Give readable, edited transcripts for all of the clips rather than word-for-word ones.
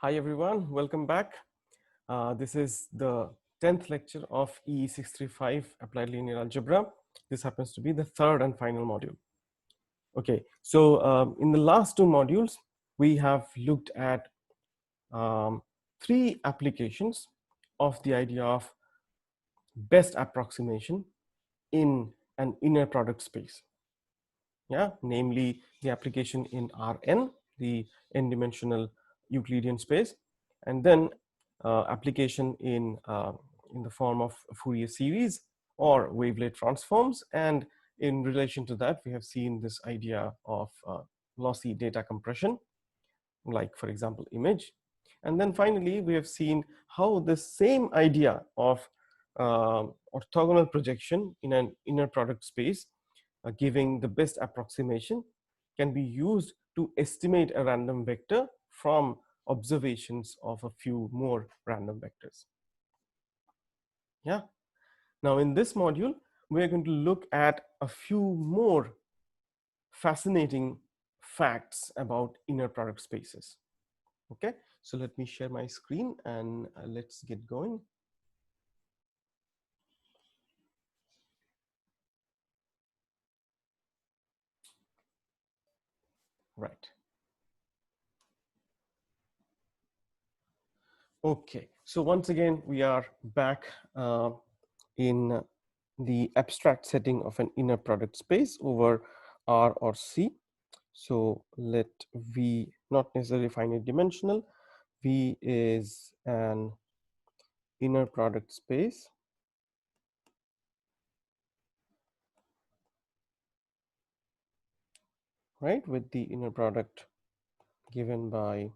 Hi everyone, welcome back. This is the 10th lecture of EE635 Applied Linear Algebra. This happens to be the third and final module. Okay, so in the last two modules, we have looked at three applications of the idea of best approximation in an inner product space. Yeah, namely the application in Rn, the n-dimensional Euclidean space, and then application in the form of Fourier series or wavelet transforms. And in relation to that, we have seen this idea of lossy data compression, like for example image. And then finally we have seen how the same idea of orthogonal projection in an inner product space giving the best approximation can be used to estimate a random vector from observations of a few more random vectors. Yeah. Now in this module, we are going to look at a few more fascinating facts about inner product spaces. Okay, so let me share my screen and let's get going. Right. Okay, so once again, we are back in the abstract setting of an inner product space over R or C. So let V not necessarily finite dimensional. V is an inner product space. Right, with the inner product given by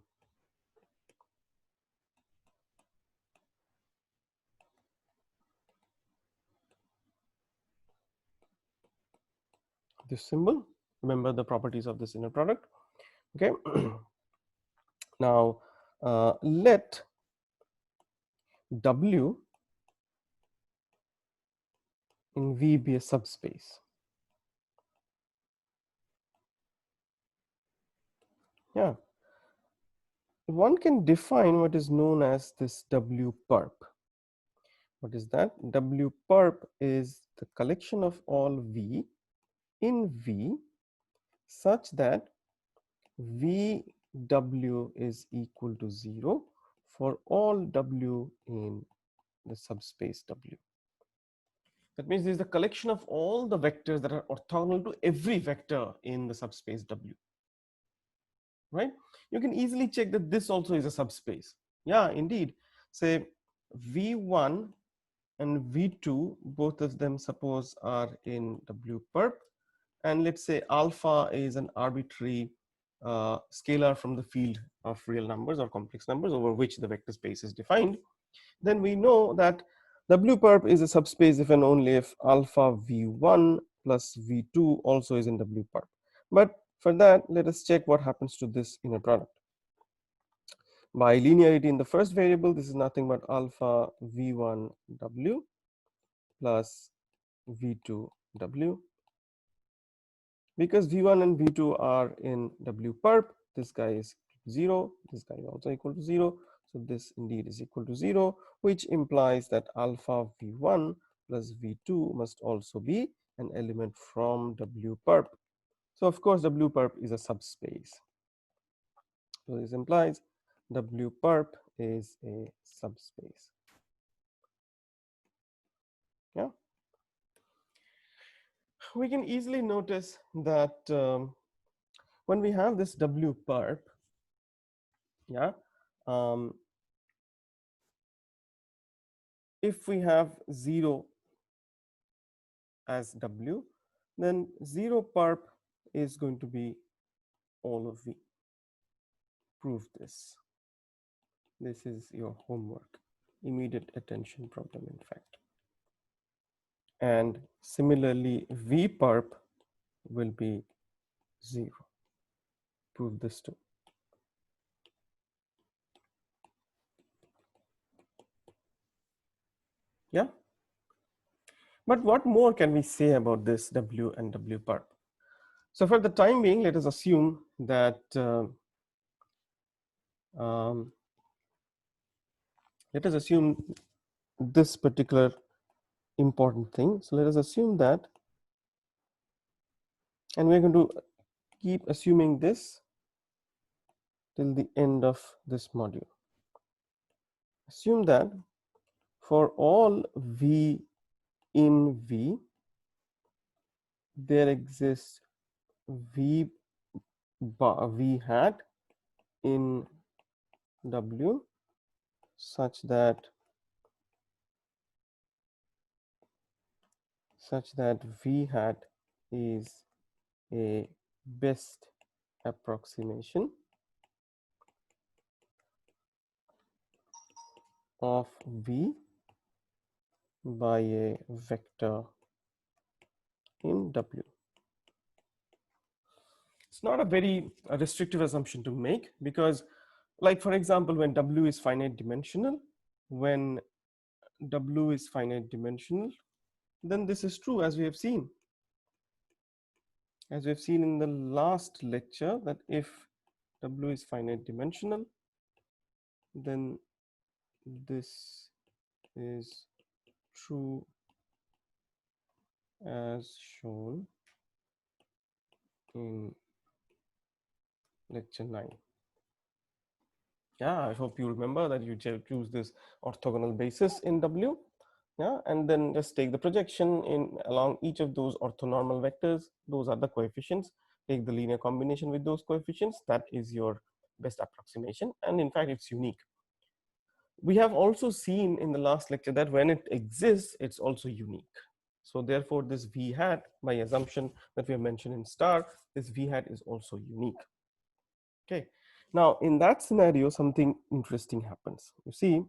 this symbol. Remember the properties of this inner product. Okay. Now let W in V be a subspace. Yeah, one can define what is known as this W perp. What is that? W perp is the collection of all V in V such that VW is equal to 0 for all W in the subspace W. That means this is the collection of all the vectors that are orthogonal to every vector in the subspace W. Right? You can easily check that this also is a subspace. Yeah, indeed. Say V1 and V2, both of them suppose are in W perp. And let's say alpha is an arbitrary scalar from the field of real numbers or complex numbers over which the vector space is defined. Then we know that W perp is a subspace if and only if alpha V1 plus V2 also is in W perp. But for that, let us check what happens to this inner product. By linearity in the first variable, this is nothing but alpha V1 W plus V2 W. Because V1 and V2 are in W perp, this guy is 0, this guy is also equal to 0. So this indeed is equal to 0, which implies that alpha V1 plus V2 must also be an element from W perp. So of course W perp is a subspace. So this implies W perp is a subspace. Yeah, we can easily notice that when we have this W perp, yeah, if we have 0 as W, then 0 perp is going to be all of V. Prove this. This is your homework. Immediate attention problem, in fact. And similarly, V perp will be 0. Prove this too. Yeah. But what more can we say about this W and W perp? So for the time being, let us assume that Let us assume this particular important thing. So let us assume that, and we're going to keep assuming this till the end of this module. Assume that for all V in V, there exists V bar, V hat in W such that V hat is a best approximation of V by a vector in W. It's not a very restrictive assumption to make, because, like, for example, when W is finite dimensional, when W is finite dimensional, then this is true, as we have seen. As we've seen in the last lecture, that if W is finite dimensional, then this is true as shown in lecture 9. Yeah, I hope you remember that you choose this orthogonal basis in W. Yeah, and then just take the projection in along each of those orthonormal vectors. Those are the coefficients. Take the linear combination with those coefficients. That is your best approximation, and in fact it's unique. We have also seen in the last lecture that when it exists, it's also unique. So therefore this V hat, by assumption that we have mentioned in star, this V hat is also unique. Okay, now in that scenario, something interesting happens. You see,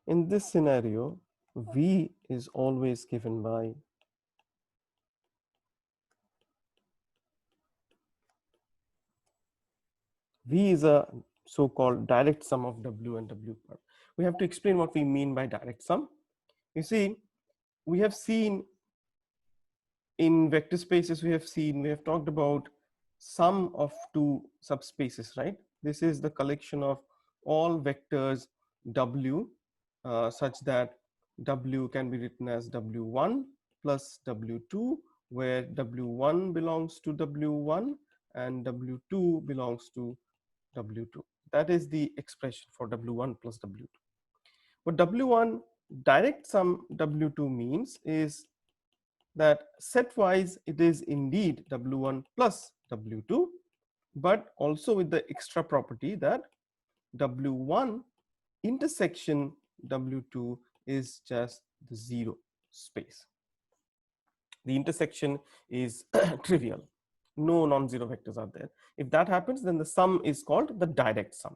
in this scenario, V is always given by V is a so-called direct sum of W and W perp. We have to explain what we mean by direct sum. You see, we have seen in vector spaces, we have talked about sum of two subspaces, right? This is the collection of all vectors W such that W can be written as W1 plus W2, where W1 belongs to W1 and W2 belongs to W2. That is the expression for W1 plus W2. What W1 direct sum W2 means is that set-wise it is indeed W1 plus W2, but also with the extra property that W1 intersection W2 is just the zero space. The intersection is trivial. No non-zero vectors are there. If that happens, then the sum is called the direct sum.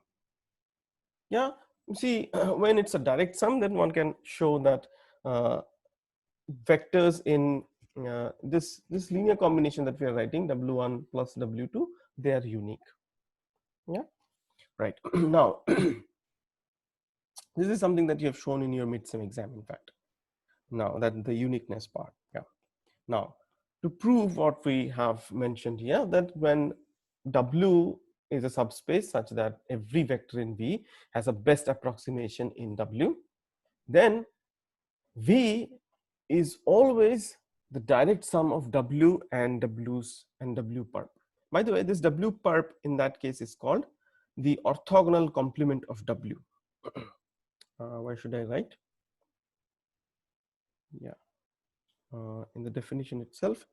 Yeah, you see, when it's a direct sum, then one can show that vectors in this linear combination that we are writing, W1 plus W2, they are unique. Yeah, right. Now, this is something that you have shown in your midsem exam, in fact. Now, that the uniqueness part. Yeah. Now, to prove what we have mentioned here, that when W is a subspace such that every vector in V has a best approximation in W, then V is always the direct sum of W and W perp. By the way, this W perp in that case is called the orthogonal complement of W. Where should I write? Yeah, in the definition itself,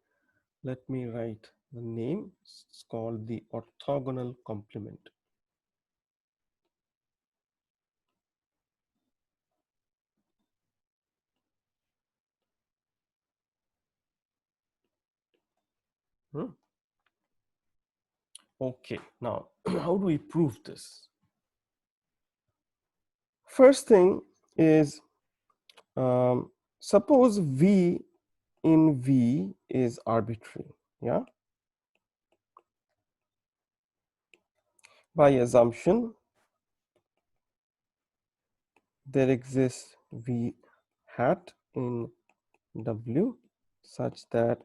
let me write the name. It's called the orthogonal complement. Okay, now how do we prove this? First thing is, suppose V in V is arbitrary. Yeah, by assumption there exists V hat in W such that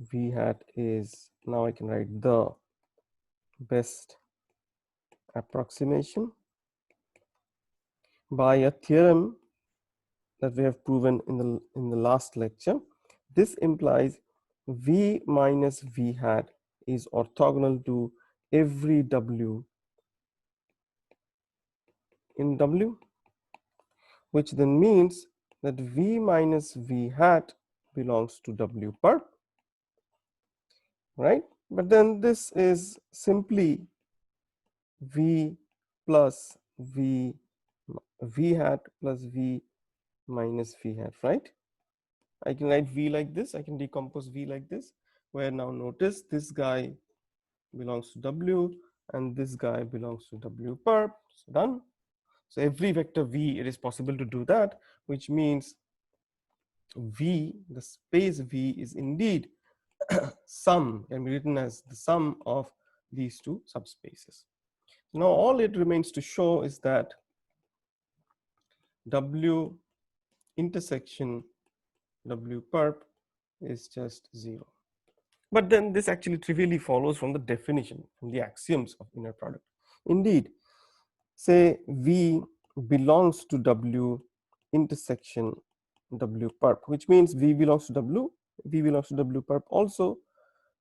V hat is, now I can write the best approximation by a theorem that we have proven in the last lecture. This implies V minus V hat is orthogonal to every W in W, which then means that V minus V hat belongs to W perp, right? But then this is simply V plus V hat plus V minus V hat, right? I can write V like this, I can decompose V like this, where now notice this guy belongs to W and this guy belongs to W perp. So done. So every vector V, it is possible to do that, which means V, the space V is indeed sum, can be written as the sum of these two subspaces. Now all it remains to show is that W intersection W perp is just 0. But then this actually trivially follows from the definition, from the axioms of inner product. Indeed, say V belongs to W intersection W perp, which means V belongs to W, V belongs to W perp also.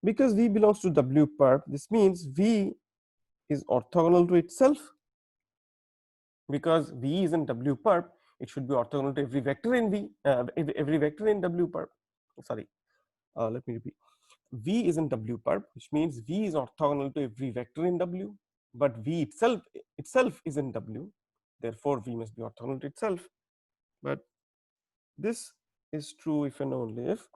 Because V belongs to W perp, this means V is orthogonal to itself. Because V is in W perp, it should be orthogonal to every vector in V, every vector in W perp. Sorry, let me repeat. V is in W perp, which means V is orthogonal to every vector in W, but V itself is in W. Therefore, V must be orthogonal to itself. But this is true if and only if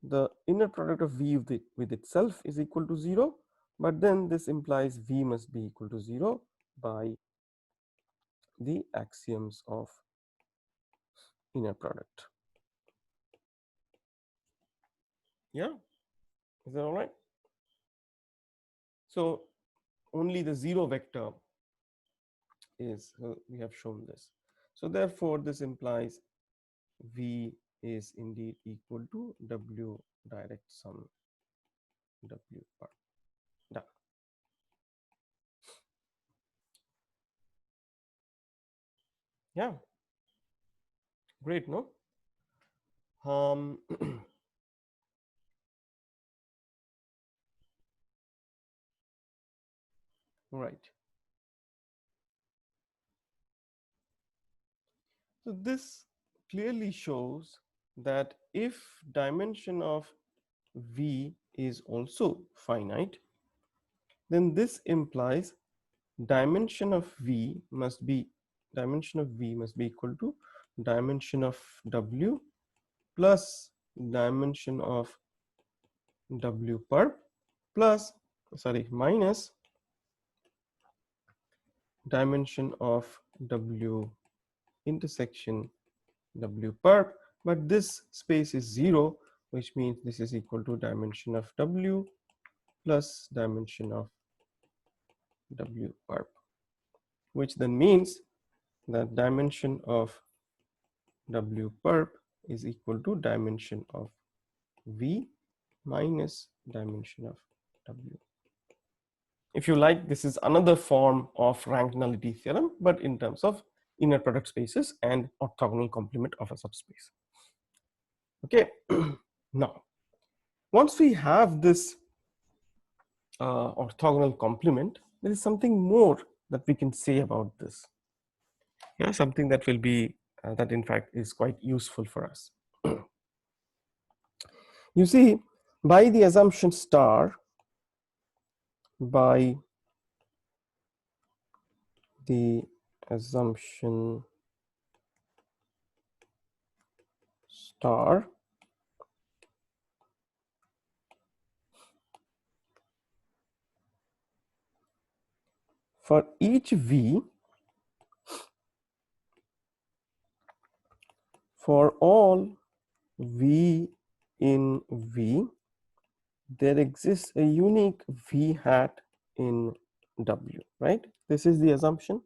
the inner product of V with itself is equal to 0. But then this implies V must be equal to 0 by the axioms of inner product. Yeah, is that all right? So only the 0 vector is, we have shown this. So therefore, this implies V is indeed equal to W direct sum W perp. Done. Yeah, great, no? Right. So this clearly shows that if dimension of V is also finite, then this implies dimension of V must be equal to dimension of W plus dimension of W perp plus, sorry, minus dimension of W intersection W perp, but this space is 0, which means this is equal to dimension of W plus dimension of W perp, which then means that dimension of W perp is equal to dimension of V minus dimension of W. If you like, this is another form of rank nullity theorem, but in terms of inner product spaces and orthogonal complement of a subspace. Okay, now once we have this orthogonal complement, there is something more that we can say about this. Yeah, something that will be that in fact is quite useful for us. You see, by the assumption star, by the assumption star, for each V, for all V in V, there exists a unique V hat in W, right? This is the assumption.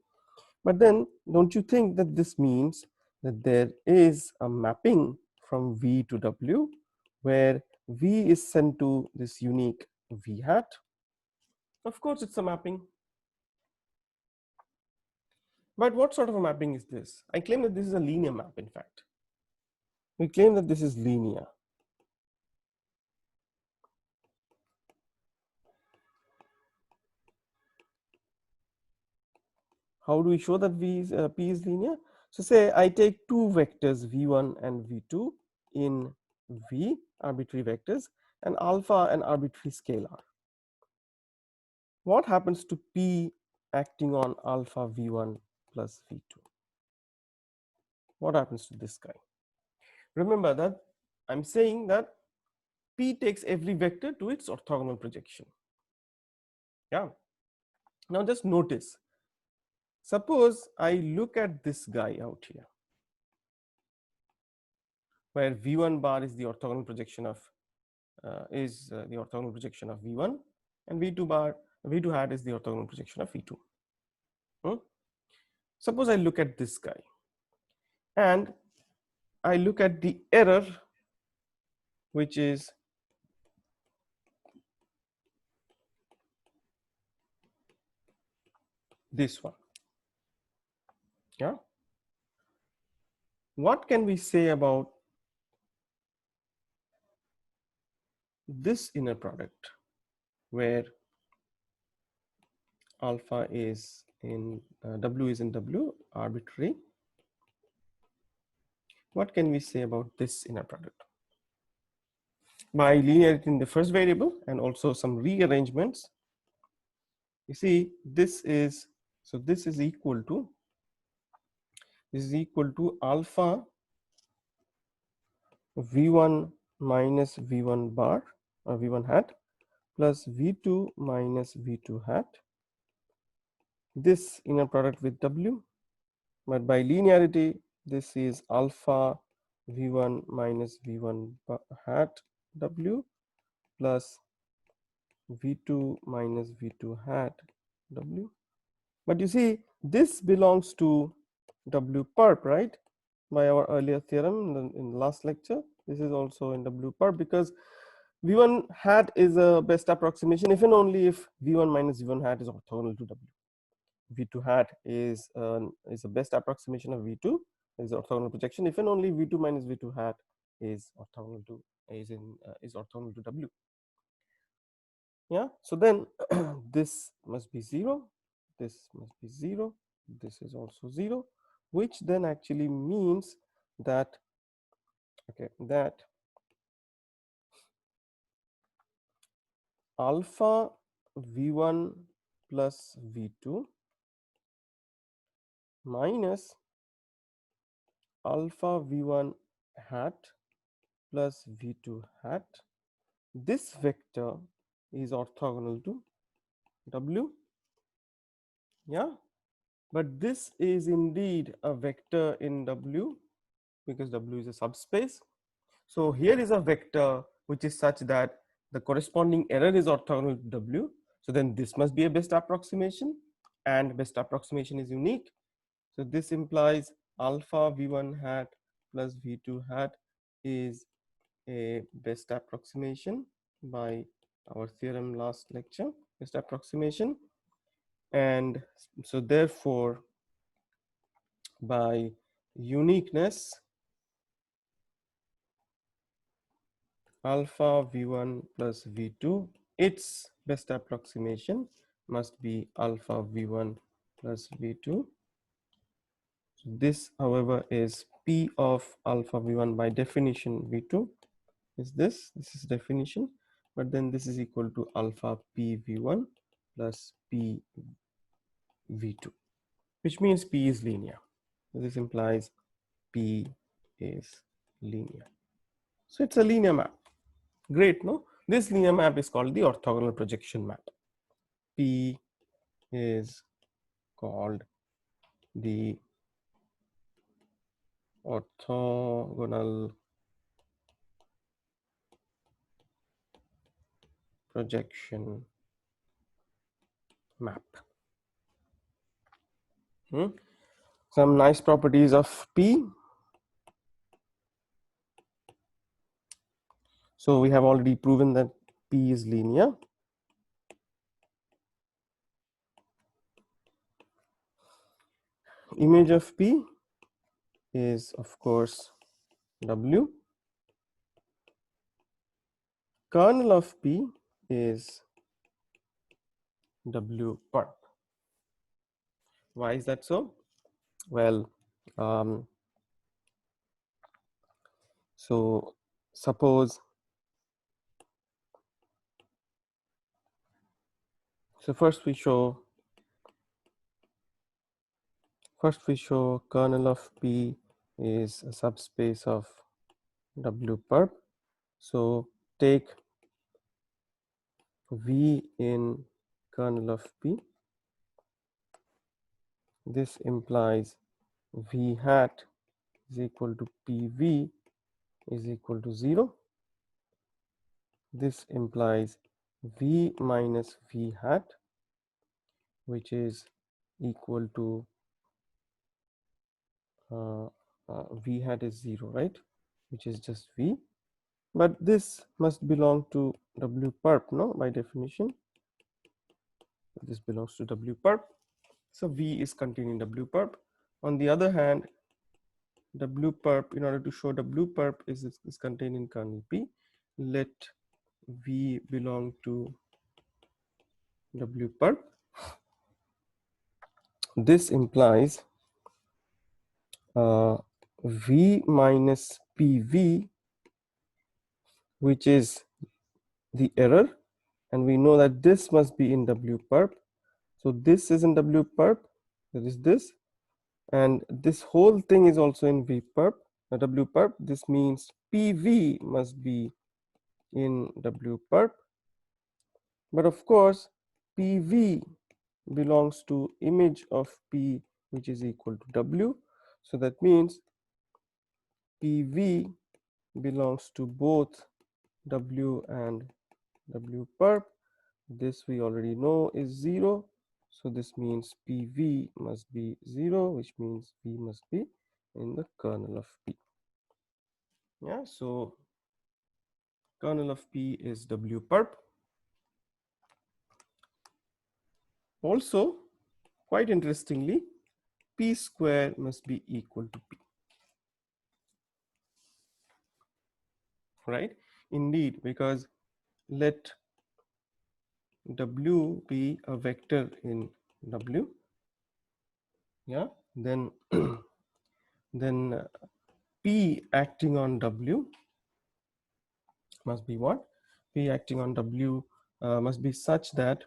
But then don't you think that this means that there is a mapping from V to W where V is sent to this unique V hat. Of course, it's a mapping. But what sort of a mapping is this? I claim that this is a linear map, in fact. We claim that this is linear. How do we show that P is linear? So say I take two vectors V1 and V2 in V, arbitrary vectors, and alpha an arbitrary scalar. What happens to P acting on alpha V1 plus V2? What happens to this guy? Remember that I'm saying that P takes every vector to its orthogonal projection. Yeah. Now just notice, suppose I look at this guy out here, where V1 bar is the orthogonal projection of the orthogonal projection of V1, and V2 hat is the orthogonal projection of V2. Suppose I look at this guy and I look at the error, which is this one. Yeah. What can we say about this inner product where alpha is in W is in W, arbitrary? What can we say about this inner product? By linearity in the first variable and also some rearrangements, you see this is equal to alpha V1 minus V1 bar or V1 hat plus V2 minus V2 hat, this inner product with W, but by linearity this is alpha V1 minus V1 hat W plus V2 minus V2 hat W. But you see this belongs to W perp, right? By our earlier theorem in the last lecture, this is also in W perp because V1 hat is a best approximation if and only if V1 minus V1 hat is orthogonal to W. V2 hat is a best approximation of V2, is orthogonal projection if and only V2 minus V2 hat is orthogonal to orthogonal to W. Yeah, so then this must be 0, this must be 0, this is also 0, which then actually means that alpha V1 plus V2 minus alpha V1 hat plus V2 hat, this vector is orthogonal to W. Yeah, but this is indeed a vector in W because W is a subspace. So here is a vector which is such that the corresponding error is orthogonal to W. So then this must be a best approximation, and best approximation is unique. So this implies alpha V1 hat plus V2 hat is a best approximation by our theorem last lecture, best approximation. And so therefore by uniqueness, alpha V1 plus V2, its best approximation must be alpha V1 plus V2. So this, however, is P of alpha V1 by definition V2 is this is definition, but then this is equal to alpha P V1 plus P V2, which means P is linear. This implies P is linear. So it's a linear map. Great, no? This linear map is called the orthogonal projection map. P is called the orthogonal projection map. Some nice properties of P. So we have already proven that P is linear. Image of P is of course W. Kernel of P is W perp. Why is that so? Well, so suppose, so first we show kernel of P is a subspace of W perp. So take V in kernel of P. This implies V hat is equal to PV is equal to 0. This implies V minus V hat, which is equal to V hat is 0, right? Which is just V. But this must belong to W perp, no? By definition, this belongs to W perp. So V is contained in W perp. On the other hand, W perp, in order to show W perp is contained in kernel P, let V belong to W perp. This implies V minus PV, which is the error, and we know that this must be in W perp. So this is in W perp, that is this, and this whole thing is also in V perp, W perp. This means PV must be in W perp, but of course PV belongs to image of P, which is equal to W. So that means PV belongs to both W and W perp. This we already know is 0. So this means PV must be 0, which means V must be in the kernel of P. Yeah, so kernel of P is W perp. Also, quite interestingly, P square must be equal to P. Right? Indeed, because let W be a vector in W. Yeah, then then P acting on W must be what? P acting on W must be such that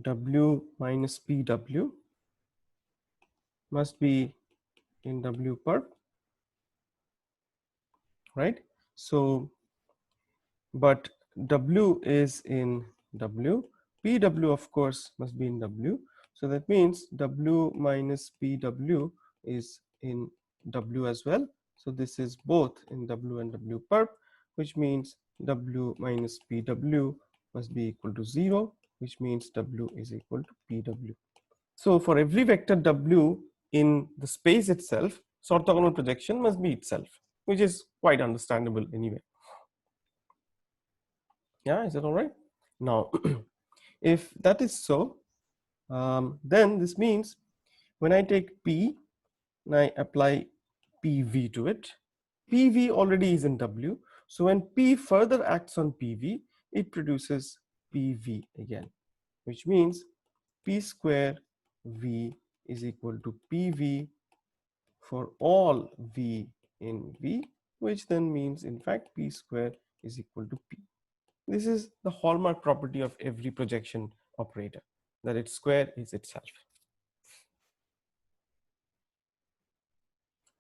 W minus PW must be in W perp, right? So, but W is in W, PW of course must be in W. So that means W minus PW is in W as well. So this is both in W and W perp, which means W minus PW must be equal to 0, which means W is equal to PW. So for every vector W in the space itself, orthogonal projection must be itself, which is quite understandable anyway. Yeah, is that all right? Now, if that is so, then this means when I take P and I apply PV to it, PV already is in W. So when P further acts on PV, it produces PV again, which means P square V is equal to PV for all V in V, which then means in fact P square is equal to P. This is the hallmark property of every projection operator, that its square is itself.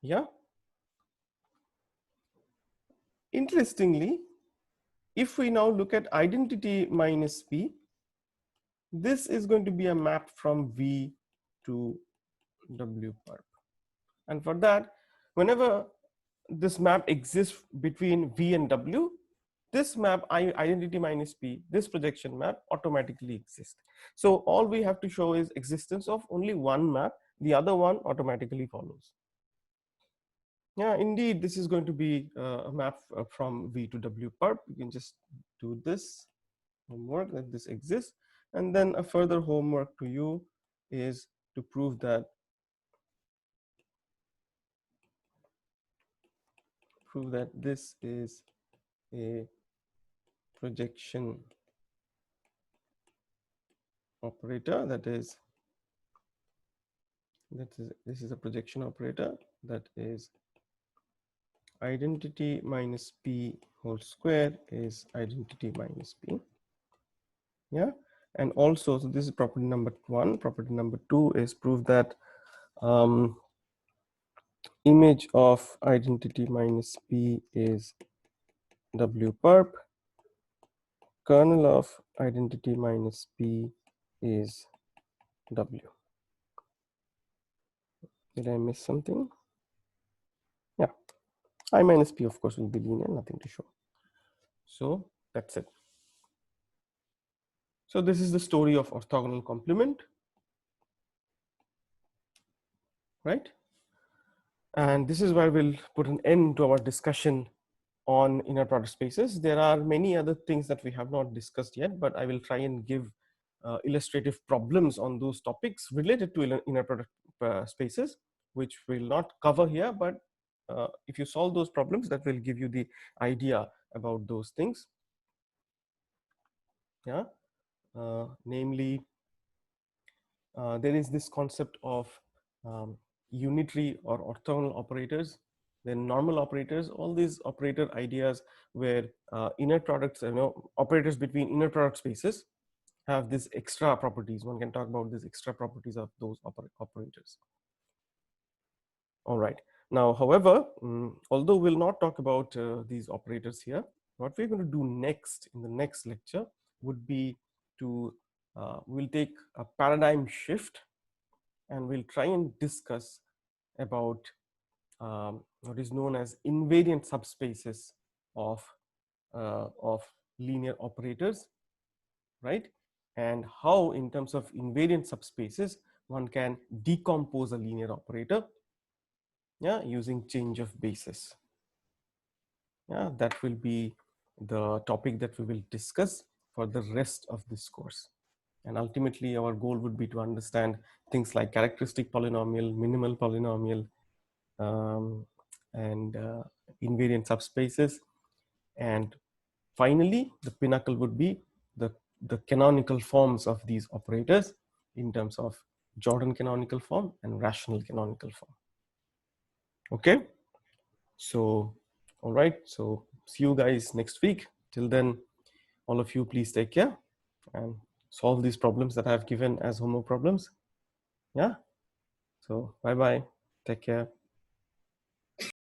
Yeah. Interestingly, if we now look at identity minus P, this is going to be a map from V to W perp. And for that, whenever this map exists between V and W, this map identity minus P, this projection map automatically exists. So all we have to show is existence of only one map, the other one automatically follows. Yeah, indeed, this is going to be a map from V to W perp. You can just do this homework that this exists. And then a further homework to you is to prove that this is a projection operator. This is a projection operator that is identity minus p whole square is identity minus p. Yeah, and also, so this is property number 1. Property number 2 is prove that image of identity minus p is W perp. Kernel of identity minus p is W. Did I miss something? Yeah, I minus p of course will be linear, nothing to show. So that's it. So this is the story of orthogonal complement, right? And this is where we'll put an end to our discussion on inner product spaces. There are many other things that we have not discussed yet, but I will try and give illustrative problems on those topics related to inner product spaces, which we'll not cover here, but if you solve those problems, that will give you the idea about those things. Yeah, namely, there is this concept of unitary or orthogonal operators, then normal operators, all these operator ideas where inner products, operators between inner product spaces have these extra properties. One can talk about these extra properties of those operators. All right. Now, however, although we'll not talk about these operators here, what we're going to do next in the next lecture would be to we'll take a paradigm shift and we'll try and discuss about what is known as invariant subspaces of linear operators, right? And how, in terms of invariant subspaces, one can decompose a linear operator, yeah, using change of basis. Yeah, that will be the topic that we will discuss for the rest of this course. And ultimately, our goal would be to understand things like characteristic polynomial, minimal polynomial, and invariant subspaces. And finally, the pinnacle would be the canonical forms of these operators in terms of Jordan canonical form and rational canonical form. Okay, so all right, so see you guys next week. Till then, all of you, please take care and solve these problems that I've given as homework problems. Yeah, so bye bye, take care.